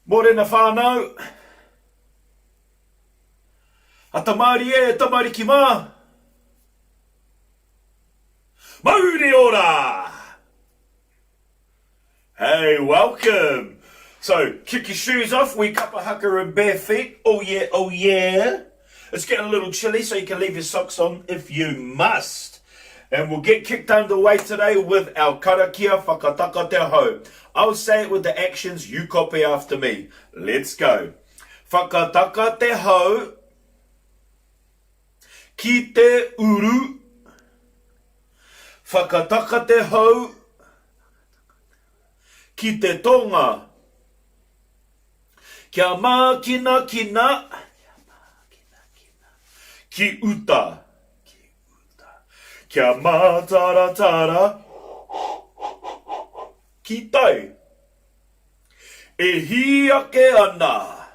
Morena whānau. A tamari e, tamari ki mā. Mauri ora! Hey, welcome. So, kick your shoes off. We Kapa, Haka and bare feet. Oh yeah, oh yeah. It's getting a little chilly, so you can leave your socks on if you must. And we'll get kicked underway today with our karakia whakataka te hau. I'll say it with the actions, you copy after me. Let's go. Whakataka te hau. Ki te uru. Whakataka te hau. Ki te tonga. Kia mā kina kina. Ki uta. Kia mā tara tara. Ki tai. E hi ake ana.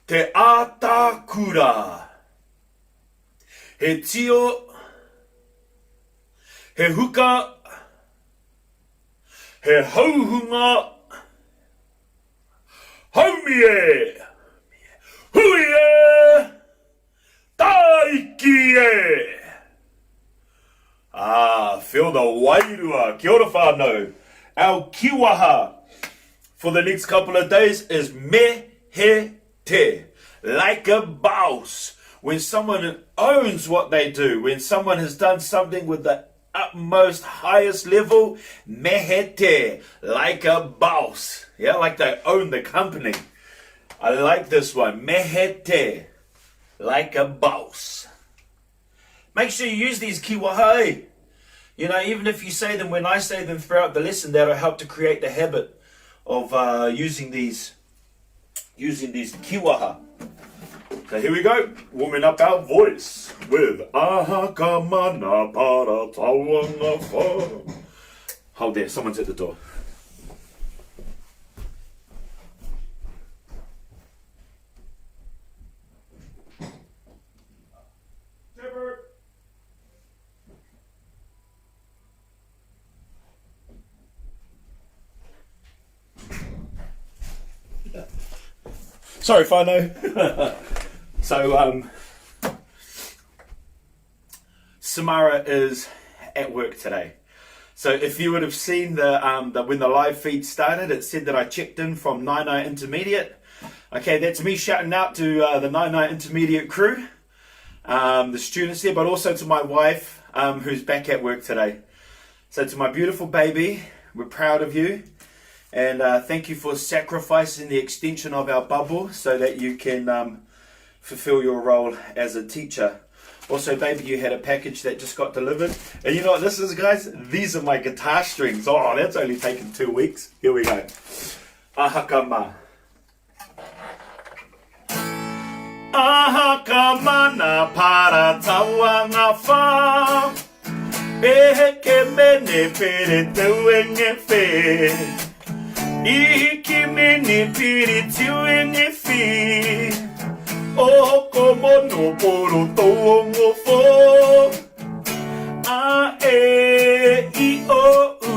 Te ata kura. He tio. He huka. He hauhunga. Haumie. Huie. Taiki e. Feel the wairua. Kia ora whānau. Our kiwaha for the next couple of days is me he te. Like a boss. When someone owns what they do, when someone has done something with the utmost highest level, me he te. Like a boss. Yeah, like they own the company. I like this one. Me he te. Like a boss. Make sure you use these kiwaha. You know, even if you say them when I say them throughout the lesson, that'll help to create the habit of using these kiwaha. So here we go, warming up our voice with Haka mana para tawanga wha. Hold there, someone's at the door. Sorry, whānau. So, Samara is at work today. So if you would have seen the when the live feed started, it said that I checked in from whānau Intermediate. Okay, that's me shouting out to the whānau Intermediate crew, the students there, but also to my wife, who's back at work today. So to my beautiful baby, we're proud of you. And thank you for sacrificing the extension of our bubble so that you can fulfill your role as a teacher. Also, baby, you had a package that just got delivered. And you know what this is, guys? These are my guitar strings. Oh, that's only taken 2 weeks. Here we go. Haka ma. Haka mana para tawanga wha. E ke mene pere tauenge whe. Iki mini piri tiuenge fi. O como no poro tongo fo. A e I o u.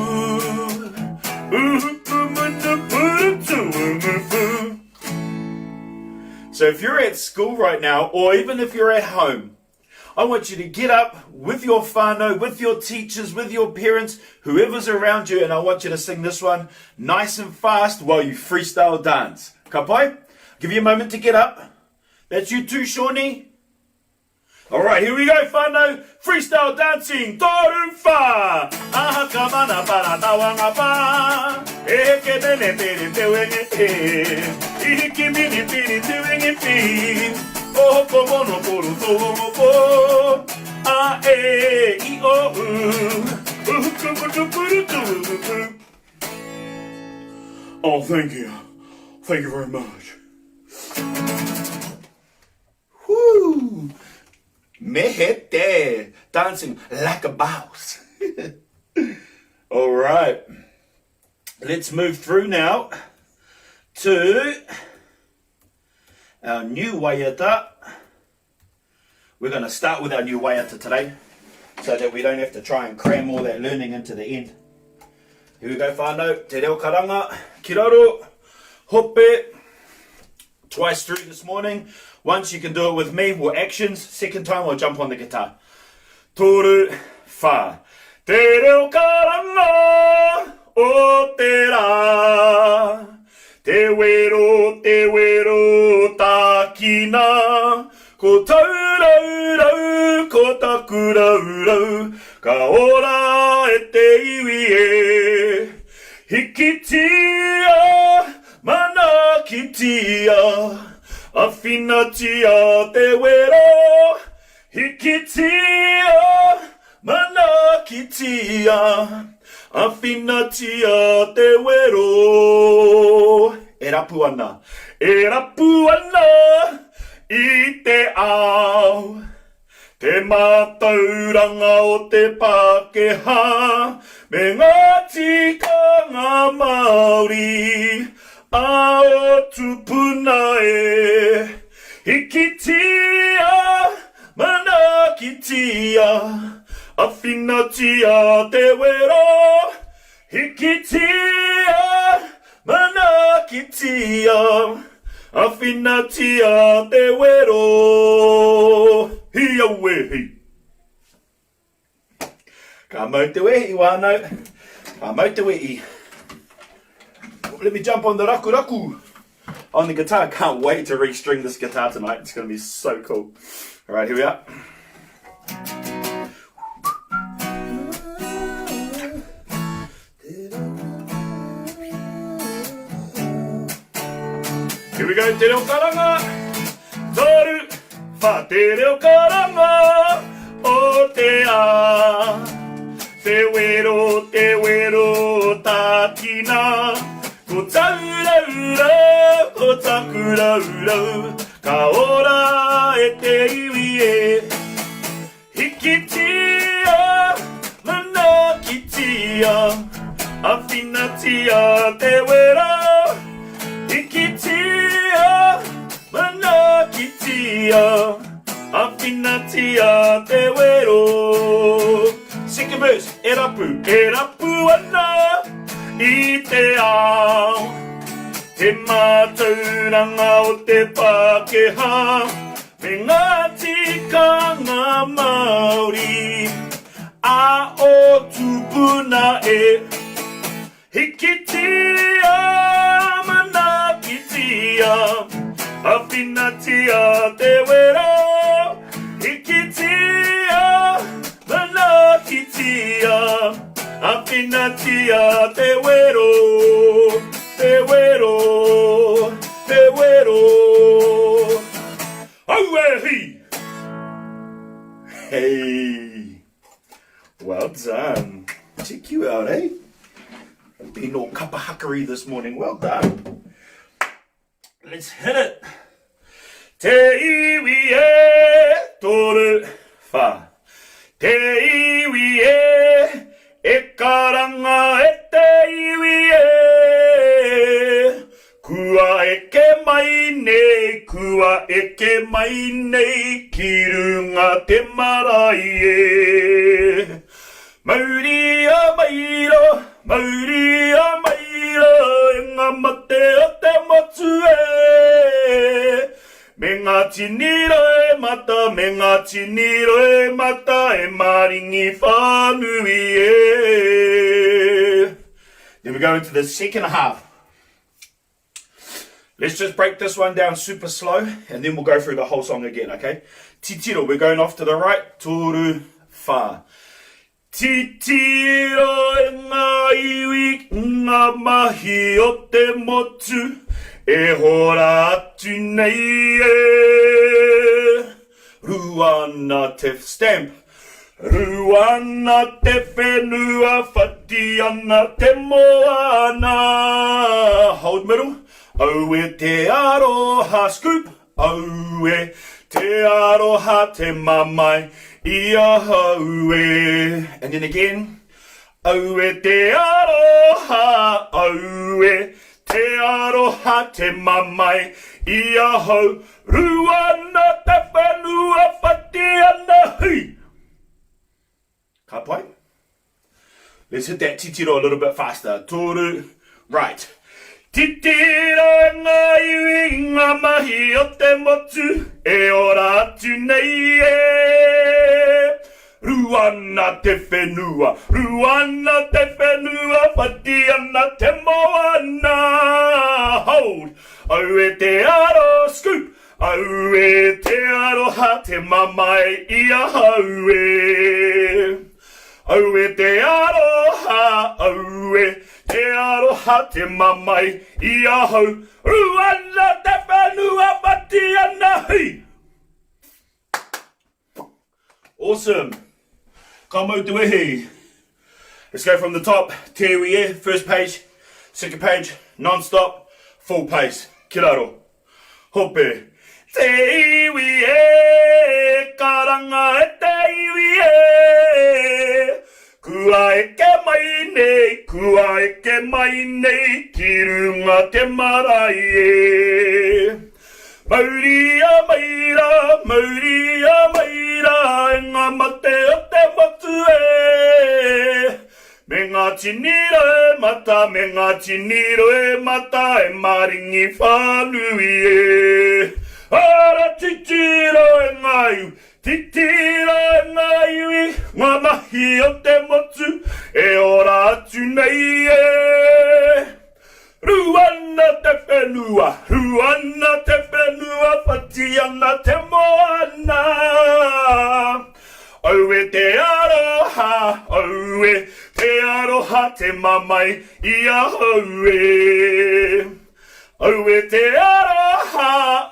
So if you're at school right now, or even if you're at home, I want you to get up with your whānau, with your teachers, with your parents, whoever's around you, and I want you to sing this one nice and fast while you freestyle dance. Ka pai? Give you a moment to get up. That's you too, Shawnee. Alright, here we go, whānau. Freestyle dancing. Toru wha. Haka mana para tawanga wha. E ke mene pere te wenge te. Iki mini piri te wenge te. Oh, como no poro tongo fo. A e I o u. Oh, thank you. Thank you very much. Whoo! Me he te. Dancing like a boss. All right. Let's move through now to our new waiata. We're going to start with our new waiata today so that we don't have to try and cram all that learning into the end. Here we go, whānau. Te reo karanga, ki raro, hope. Twice through this morning. Once you can do it with me, or actions. Second time I'll jump on the guitar. Toru, fa. Te reo karanga o te rā. Te wero tā kina. Ko taurau, ko taku rau, ka ora e te iwi e. Hikitia, mana kitia, awhina tia te wero. Hikitia, mana kitia, awhina tia te wero. E rapu ana, I te ao, te mātauranga o te Pākehā, me ngā tikanga Māori, ao tupuna e. Hikitia, mana kitia, awhina tia te wero. Hikitia, mana kitia, awhina tia te wero. Hia wehi. Ka mau te wehi whānau. Ka mau te wehi. Let me jump on the raku on the guitar. Can't wait to restring this guitar tonight. It's going to be so cool. All right, here we are. Here we go, te reo karanga, toru, wha te reo karanga, o te a, te wero, tā kina, ko taurau, ko taku rau, ka ora e te iwi e. Hikitia, mana kitia, awhina tia te wero. Hikitia, mana kitia, awhina tia te wero. Second verse, e rapu ana, I te ao, te mātauranga o te Pākehā, me ngā tikanga Māori, a o tupuna e. Hikitia, mana kitia, awhina tia te wero. Hikitia, mana kitia, awhina tia te wero. Te wero, te wero. Auehi! Hey, well done. Check you out, eh? Being all Kapa Haka this morning. Well done. Let's hit it. Te iwi e toru wha. Te iwi e karanga e te iwi e. Kua eke mai nei, kua eke mai nei, ki runga te marae e. Mauri a mairo, Mauri a maira, e ngā mate o te motu e. Me ngā tiniro e mata, me ngā tiniro e mata, e maringi whānui e. Then we go into the second half. Let's just break this one down super slow, and then we'll go through the whole song again, okay? Titiro, we're going off to the right, toru, wha. Titiro e ngā iwi, ngā mahi o te motu, e hora atu nei e. Ruana te stamp, ruana te whenua, whati ana te moana. Hold middle, au e te aroha scoop, au e te aroha te mamai. Ia hau e. And then again. Au e te aroha, au e te aroha te mamai. Ia hau, ruana te whenua whati ana hui. Ka pai? Let's hit that titiro a little bit faster. Toru, right. Titira ngai winga mahi o te motu e ora atu nei e. Ruana te whenua, whati ana te moana. Hold, au e te aro scoop, au e te aroha te mamai ia hau e. Au e te aroha, au e te aroha te mamai ia hau. Ruana te whenua whati ana hui. Awesome. Ka mau te wehi. Let's go from the top. Te iwi e, first page, second page, non-stop, full pace. Ki raro. Hope. Te iwi e, karanga e te iwi e. Kua eke mai nei, ki runga te marae e. Mauria maira, e ngā mate o te motu e. Me ngā tiniro e mata, e maringi whānui e. Ara titiro e ngāiu, ngā mahi o te motu, e ora atu nei e. Ruana te whenua, whati ana te moana. Au e te aroha, te mamai ia hau e. Au e te aroha,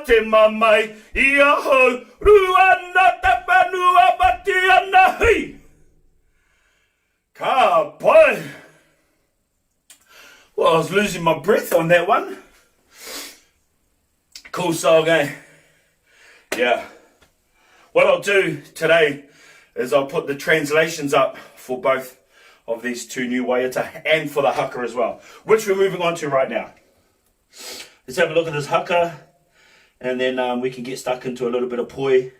te mamai ia hau. Ruana te whenua, whati ana hui. Ka pai. Well, I was losing my breath on that one. Cool song, eh? Yeah. What I'll do today is I'll put the translations up for both of these two new waiata and for the haka as well, which we're moving on to right now. Let's have a look at this haka, and then we can get stuck into a little bit of poi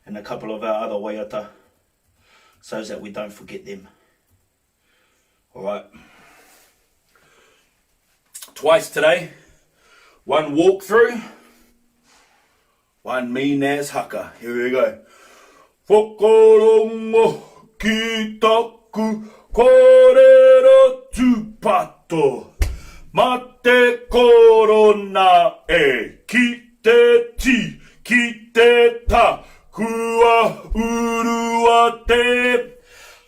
and a couple of our other waiata so that we don't forget them. Alright. Twice today, one walkthrough, one mean as haka. Here we go. Whakarongo ki taku korero tupato. Ma te korona e ki te ti, ki te ta. Kua urua te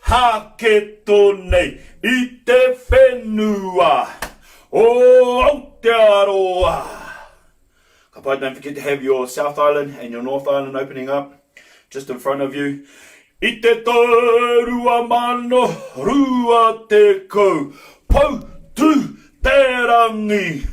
haketo nei I te whenua. Oh, Aotearoa. Kapa, don't forget to have your South Island and your North Island opening up just in front of you. I te taurua mano, rua te kou, pau tu te rangi.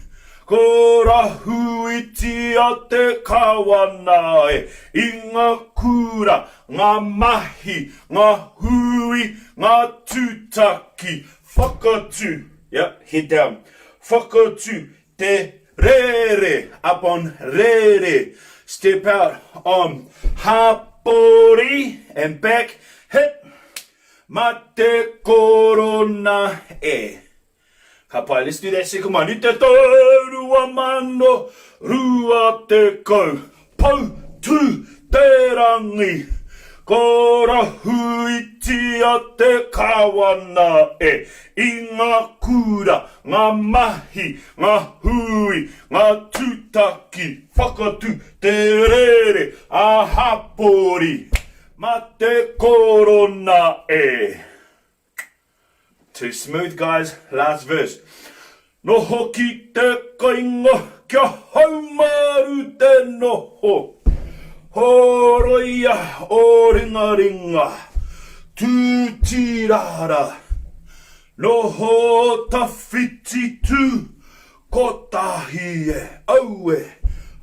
Ko rahu iti a te kawana e, I ngā kura, ngā mahi, ngā hui, ngā tūtaki, whakatu. Yep, head down. Whakatu te rere, up on rere. Step out on hapori and back, hit. Ma te korona e. Kapai, let's do that second one. I te taurua mano, rua te kou, pau tu te rangi. Ko rahu iti a te kawana e, I ngā kura, ngā mahi, ngā hui, ngā tūtaki, whakatu te rere, a hapori, ma te korona e. Too smooth, guys. Last verse. Noho ki te kainga, kia haumaru te noho. Horoia o ringa ringa, tūtirara. Noho tawhiti tū, kotahi e, aue,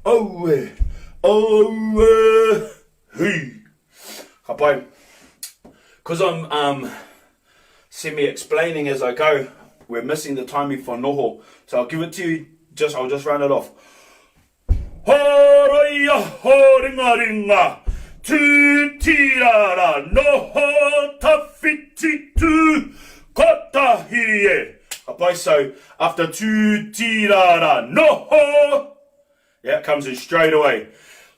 aue, aue, hui. Kapai, because I'm semi-explaining as I go, we're missing the timing for noho. So I'll give it to you, I'll just round it off. Horoia ho ringa ringa, tūtirara, noho tawhiti tū, kotahi e, Apai, so after two tirara noho, yeah, it comes in straight away.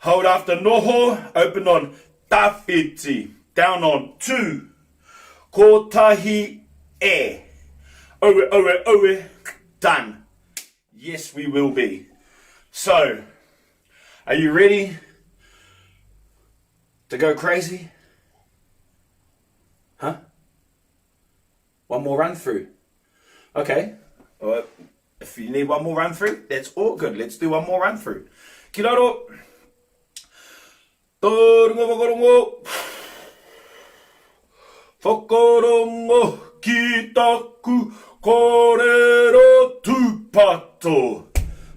Hold after noho, open on tawhiti, down on two, kotahi e, oe, oe, oe, done. Yes, we will be. So, are you ready to go crazy? Huh? One more run through. Okay. If you need one more run through, that's all good. Let's do one more run through. Ki raro. Torongo mokorongo. Whakarongo ki taku korero tupato.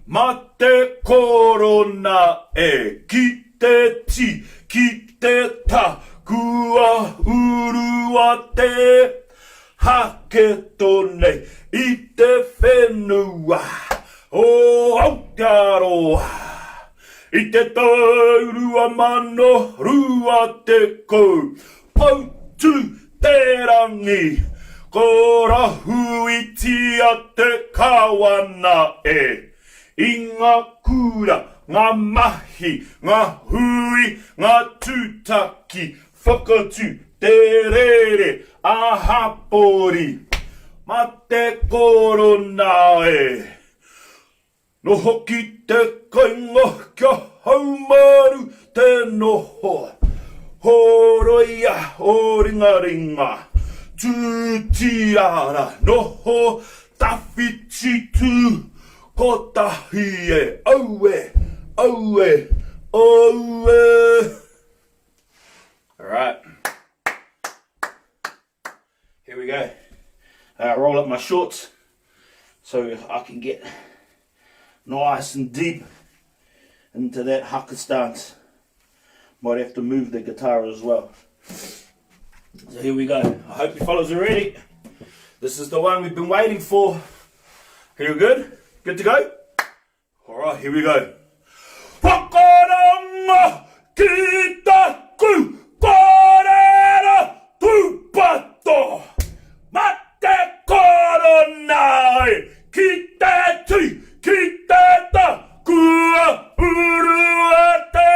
Mate korona e ki te ti, ki te ta, kua urua te. Hake tone I te whenua o Aotearoa I te taurua mano rua te kou Pautu te rangi ko rahu I tia te kawana e I ngā kura, ngā mahi, ngā hui, ngā tūtaki Whakatu te rere ahapori ma te korona e no hoki te kainga kia haumaru te noho horoia o ringa ringa tūtirara noho tawhiti tū kotahi e aue aue aue. Alright, here we go. Roll up my shorts so I can get nice and deep into that haka stance. Might have to move the guitar as well. So here we go. I hope you fellas are ready. This is the one we've been waiting for. Are you good? Good to go? Alright, here we go. Whakaranga ki taku korera tupato mate korona ki te ti ki te ta kua urua te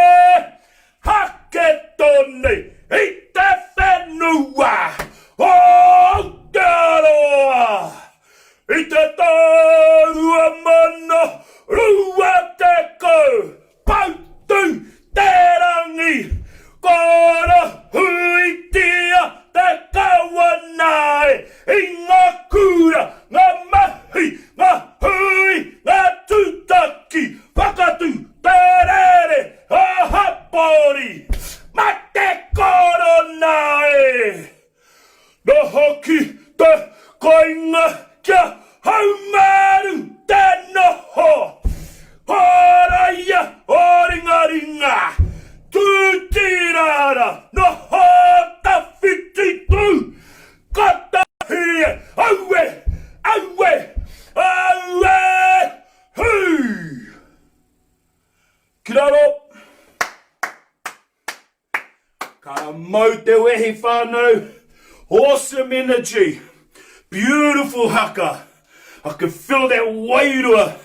hake tone I te whenua o Aotearoa I te taurua mana rua te kou pautu te rangi kora hui tia te kawanai I ngā kura, ngā mahi, ngā hui, ngā tūtaki whakatu te rere ahapori ma te korona e no hoki te koinga kia haumaru te noho horaia o ringa ringa tūtirara noho tawhiti tū kotahi e aue aue aue hui ki raro ka mau te wehi whānau awesome energy beautiful haka I can feel that wairua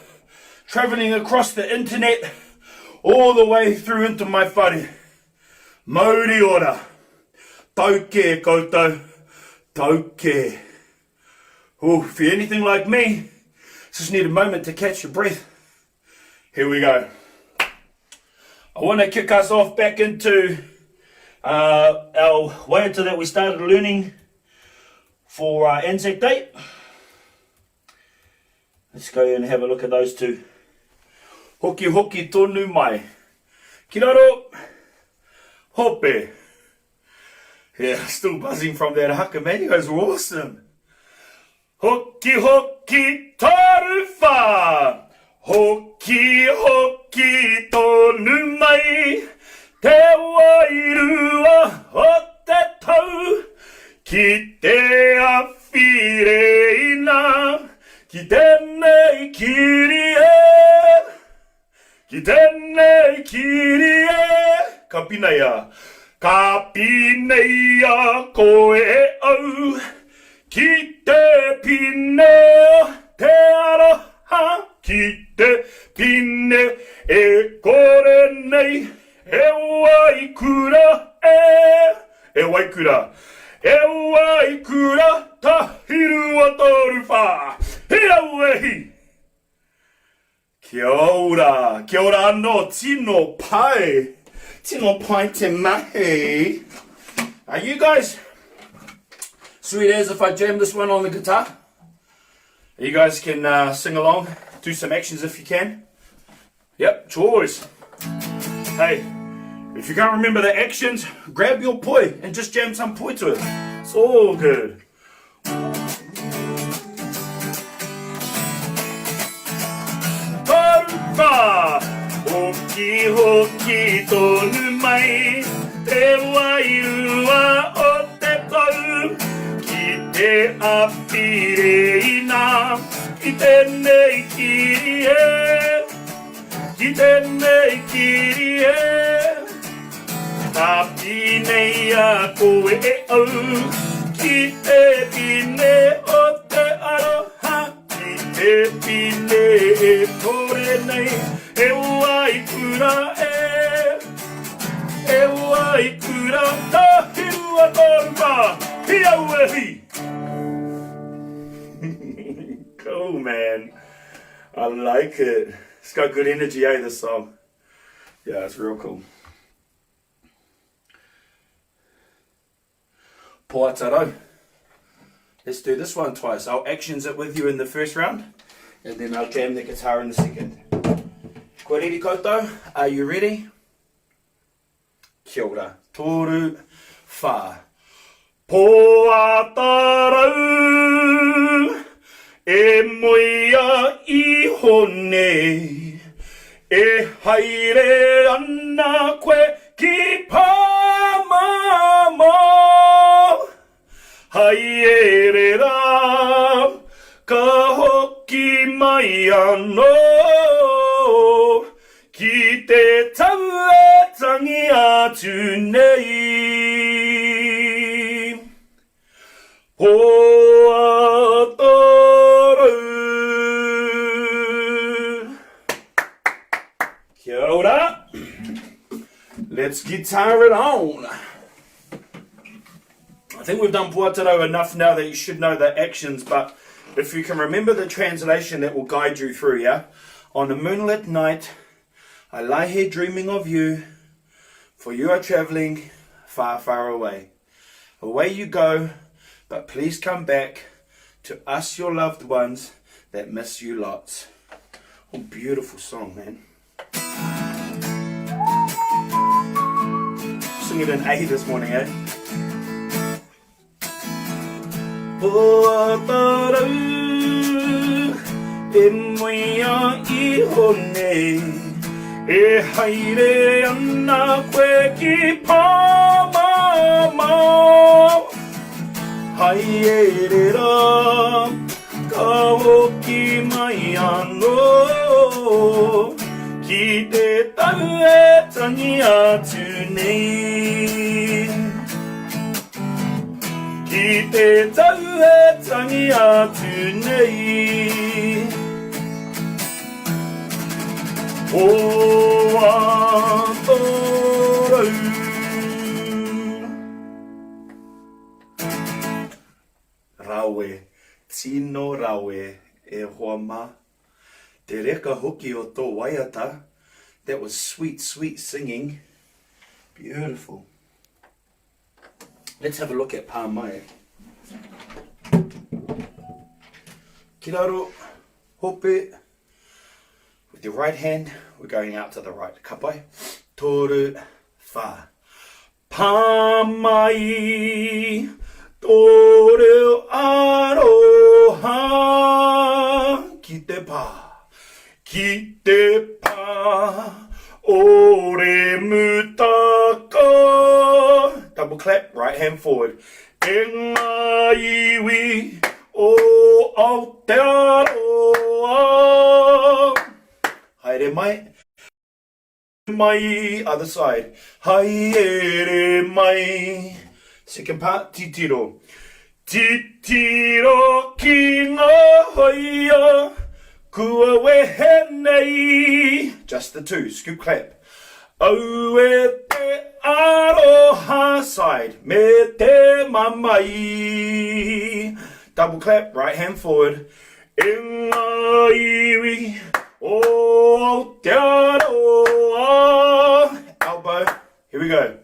travelling across the internet all the way through into my whare. Mauri ora. Tauke koutou. Tauke. Oh, if you're anything like me, just need a moment to catch your breath. Here we go. I want to kick us off back into our waiata that we started learning for Anzac Day. Let's go and have a look at those two. Hoki hoki tonu mai. Ki raro. Hope. Yeah, still buzzing from that haka, man. You guys were awesome. Hoki hoki taru wha. Hoki hoki tonu mai. Te wairua o te tau. Ki te awhireina. Ki tēnei kiri e. Ki tēnei kiri e. Ka pinei a. Ka pinei a koe au. Ki te pine te aroha ki te pine e kore nei e waikura e waikura tahiru wa toru wha hira uehi. Kia ora no tino pai te mahi. Are you guys sweet as if I jam this one on the guitar? You guys can sing along, do some actions if you can. Yep, choice. Hey, if you can't remember the actions, grab your poi and just jam some poi to it. It's all good. Tarupa, hoki hoki tonu mai, te wairu wa o te tau, ki te apireina, ki tēnei kiri e, ka pinei a koe e au, ki te pine o te aroha, ki te pine e kore nei, e waikura tahiru a torupa, hia uehi. Cool, man. I like it. It's got good energy, this song. Yeah, it's real cool. Poataro. Let's do this one twice. I'll actions it with you in the first round, and then I'll jam the guitar in the second. Ko riri koutou, are you ready? Kia ora. Toru wha. Poataro e moia I hone, e haere ana koe ki pāmama. Haere rā, ka hoki mai anō, ki te tau e tangi atu nei. Kia ora. Let's guitar it on. I think we've done Puataro enough now that you should know the actions, but if you can remember the translation, that will guide you through, yeah? On a moonlit night, I lie here dreaming of you, for you are travelling far, far away. Away you go, but please come back to us, your loved ones, that miss you lots. Oh, beautiful song, man. Sing it in A this morning, eh? Puataro e moia I hone, e haere ana koe ki pāmama. Haere rā, ka hoki mai anō, ki te tau e tangi atu nei. Ki te tau e tangi atu nei. O atorau. Rawe, tino rawe e hoa ma. Te reka hoki o tō waiata. That was sweet, sweet singing. Beautiful. Let's have a look at Pāmai. Kiraro, hope. With your right hand, we're going out to the right. Kapai. Toru wha. Pāmai. Toru aroha. Ki te pā. Ki te pā. Ore mutaka. Double clap, right hand forward. E ngā iwi o Aotearoa. Haere mai. Mai, other side. Haere mai. Second part, titiro. Titiro ki ngā hoia, kua wehe nei. Just the two, scoop clap. Au e te aroha side, me te mamai. Double clap, right hand forward. E ngā iwi, o Aotearoa. Elbow, here we go.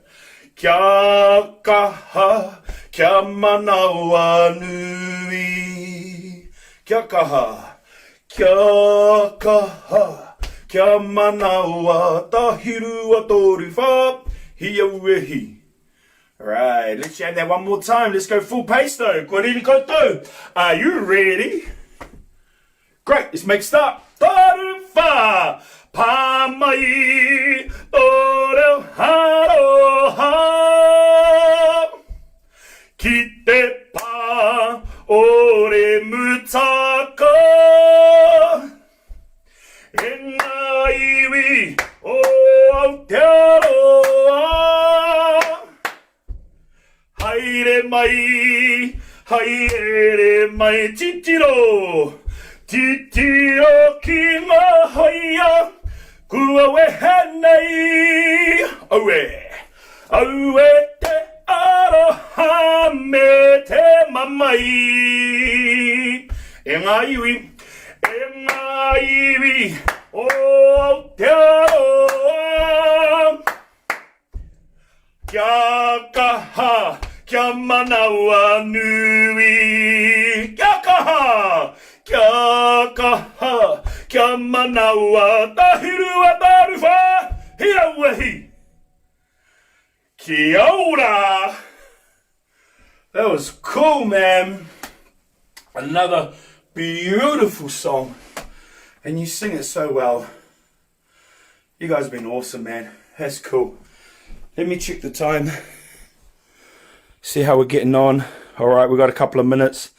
Kia kaha, kia manawa nui. Kia kaha, kia kaha, kia manawa tahirua toru wha, hia uehi. Alright, let's jam that one more time. Let's go full pace though. Koriri koutou. Are you ready? Great, let's make start. Toru wha, pāmai, toru haroha. Ki te pā, ore mutaka. E ngā iwi, o Aotearoa. Haere mai, haere mai, titiro. Titiro ki ngā hoia, kua wehe nei. Aue te aroha me te mamai. E ngā iwi, o Aotearoa. Kia kaha, kia manawa nui. Kia kaha, kia manawa tahirua taruwha, hia uehi. Kia ora. That was cool, man. Another beautiful song. And you sing it so well. You guys have been awesome, man. That's cool. Let me check the time. See how we're getting on. All right, we've got a couple of minutes.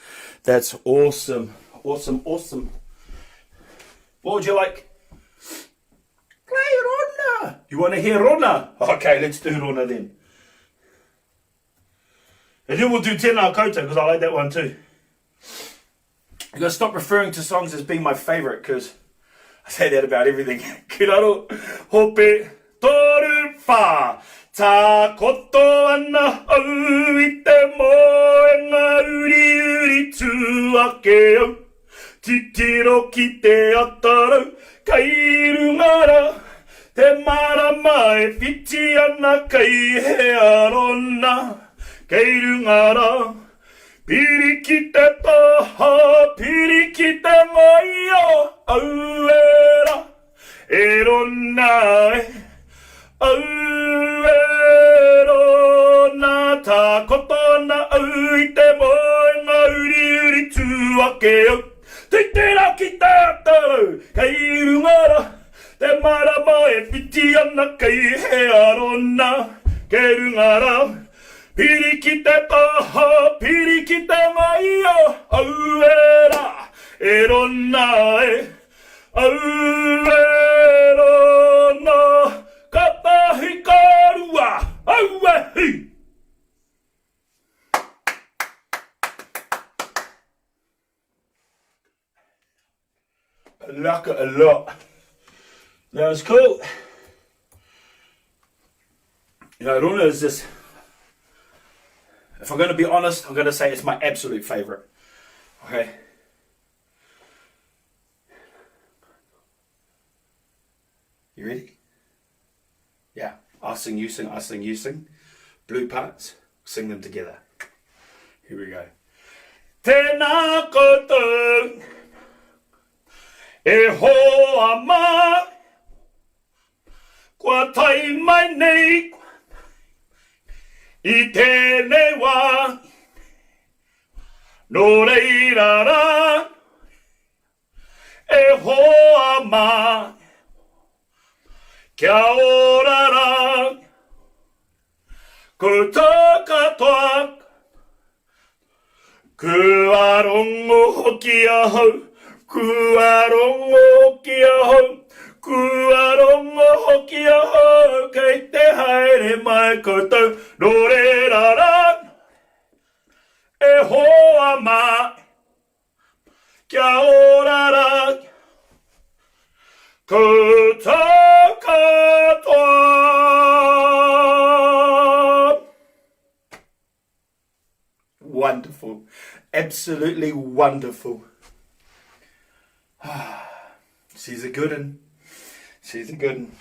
That's awesome. Awesome. What would you like? Play Rona. You want to hear Rona? Okay, let's do Rona then. And then we'll do Tēnā Koutou, because I like that one too. You gotta stop referring to songs as being my favourite, because I say that about everything. Kiraro, hope, toru, wha. Tā koto ana au I te moe ngā uri tūake au. Titiro ki te atarau, kai rungara. Te marama e whiti ana kai he arona. Kei rungara, piri ki te taha, piri ki te mai o auera. E rona e, auera tā kotona au I te moe ngā uri tūake au. Titira ki te atarau, kei rungara. Te marama e whiti ana kai he arona. Kei rungara, piri ki te taha, piri ki te mai o auera. E rona e, auera na, katahi karua, auehi. I like it a lot. That was cool. You know, Rona is just, if I'm going to be honest, I'm going to say it's my absolute favourite. Okay. You ready? Yeah. I'll sing, you sing, I sing, you sing. Blue parts, sing them together. Here we go. Tēnā koutou, e hoa mā, kua tai mai nei, I tēnei wā, no reira rā, e hoa mā, kia ora rā, ko tākatoa, kua rongo hoki ahau, kua rongo hoki ahau, kua rongo hoki ahau, kei te haere mai koutou, no reira rā, e hoa mai. Kia ora ra. Koutou katoa. Wonderful. Absolutely wonderful. She's a good one. She's a good one.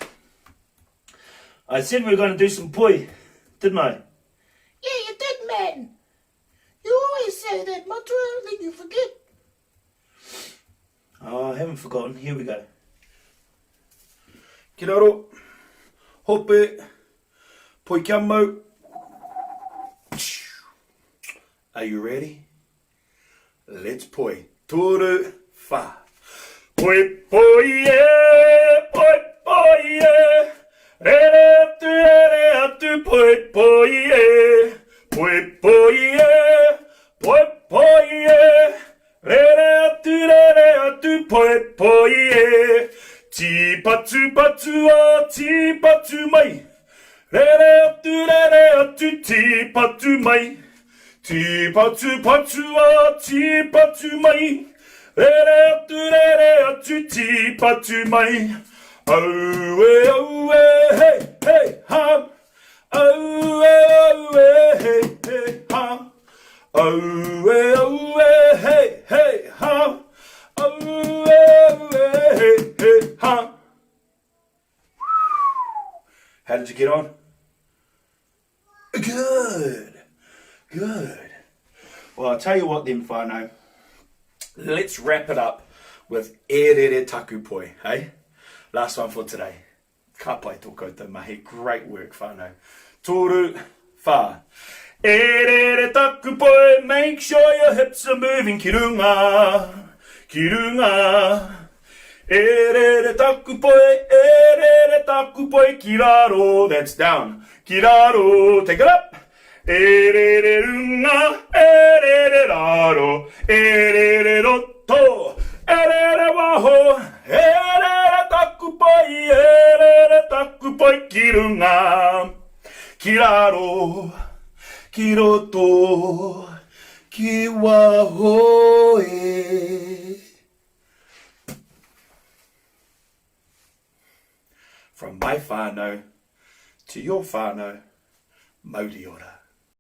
I said we were going to do some poi, didn't I? Yeah, you did, man. You always say that, Matra, then you forget. Oh, I haven't forgotten. Here we go. Kia ora. Hope. Poi kia mau. Are you ready? Let's poi. Toru fa. Poi poi e, poi poi e. Re atu poi poi e. Poi poi e, poi poi e. Re atu poi poi e. Ti patu patu a ti patu mai. Re atu ti patu mai. Ti patu patu a ti patu mai. Re atu ti patu mai. Oh, hey, hey, ha. Oh, hey, hey, ha. Oh, hey, hey, ha. Oh, hey, hey, ha. How did you get on? Good. Good. Well, I'll tell you what then, whānau. Let's wrap it up with e rere taku poi, hey? Last one for today. Kapa tō koutou mahi. Great work, whānau. Toru whā. E rere taku poi, make sure your hips are moving. Ki runga, ki runga. E rere taku poi, ki raro. That's down. Ki raro, take it up. E rere runga, e rere raro. E rere roto, e rere waho. E rere taku poi, ki runga. Ki raro, ki roto, ki waho e. From my whānau to your whānau, mauri ora.